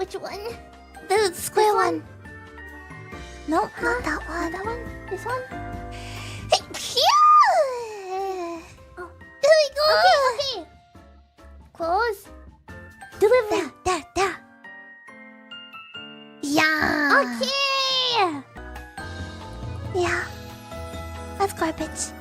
Which one? The square one. Nope, Huh? not that one. That one? This one? Hey, phew! Oh. There we go. Okay. Close. Deliver. There. Yeah. Okay. Yeah. That's garbage.